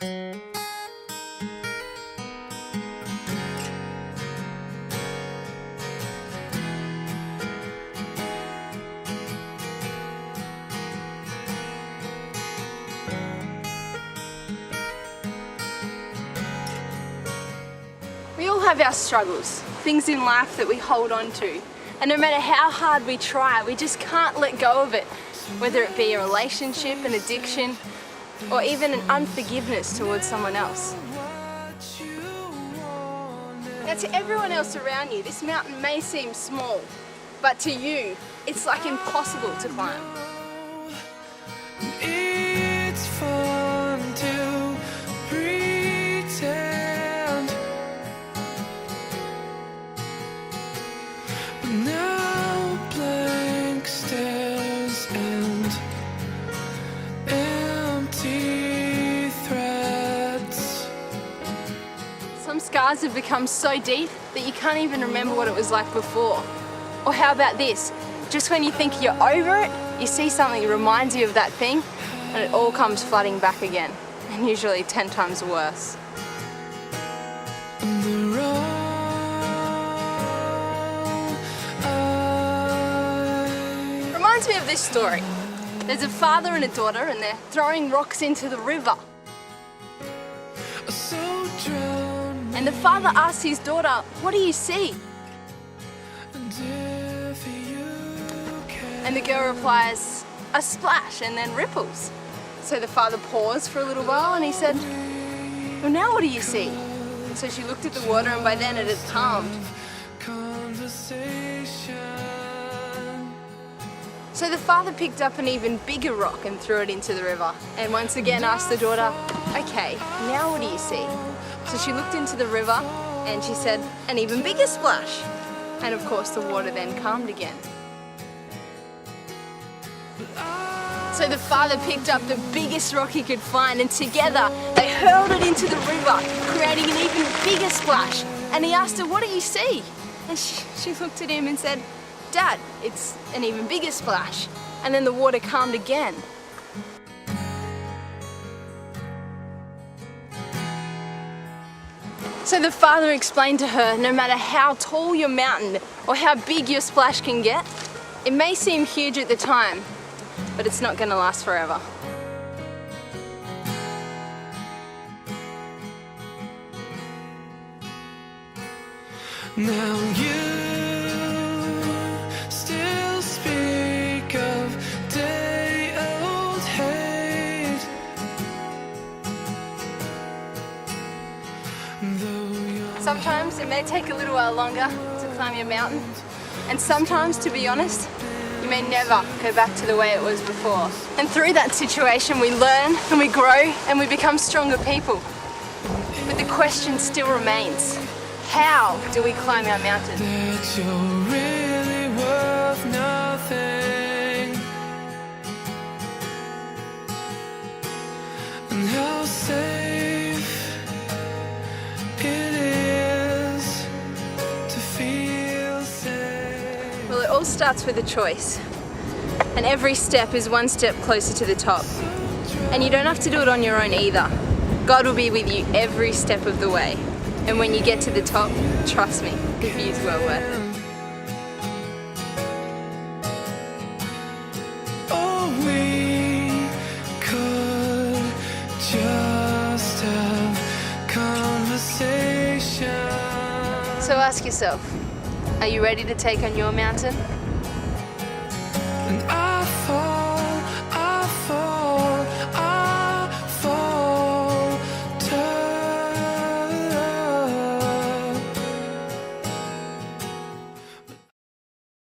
We all have our struggles, things in life that we hold on to. And no matter how hard we try, we just can't let go of it. Whether it be a relationship, an addiction, or even an unforgiveness towards someone else. Now to everyone else around you, this mountain may seem small, but to you, it's like impossible to climb. It's fun to pretend, but now blank stares and empty threads. Some scars have become so deep that you can't even remember what it was like before. Or how about this? Just when you think you're over it, you see something that reminds you of that thing, and it all comes flooding back again, and usually 10 times worse. Reminds me of this story. There's a father and a daughter, and they're throwing rocks into the river. And the father asks his daughter, "What do you see?" And the girl replies, "A splash and then ripples." So the father paused for a little while and he said, "Well, now what do you see?" So she looked at the water, and by then it had calmed. So the father picked up an even bigger rock and threw it into the river, and once again asked the daughter, "Okay, now what do you see?" So she looked into the river and she said, "An even bigger splash." And of course the water then calmed again. So the father picked up the biggest rock he could find, and together they hurled it into the river, creating an even bigger splash. And he asked her, "What do you see?" And she looked at him and said, "Dad, it's an even bigger splash." And then the water calmed again. So the father explained to her, no matter how tall your mountain or how big your splash can get, it may seem huge at the time, but it's not going to last forever. Now you still speak of day-old hate, Sometimes it may take a little while longer to climb your mountain, and sometimes, to be honest, you may never go back to the way it was before. And through that situation we learn and we grow and we become stronger people. But the question still remains, how do we climb our mountain? that you're really worth nothing, and how safe it is to feel safe. Well, it all starts with a choice. And every step is one step closer to the top. And you don't have to do it on your own either. God will be with you every step of the way. And when you get to the top, trust me, the view's well worth it. Oh, we could just have conversation. So ask yourself, are you ready to take on your mountain? And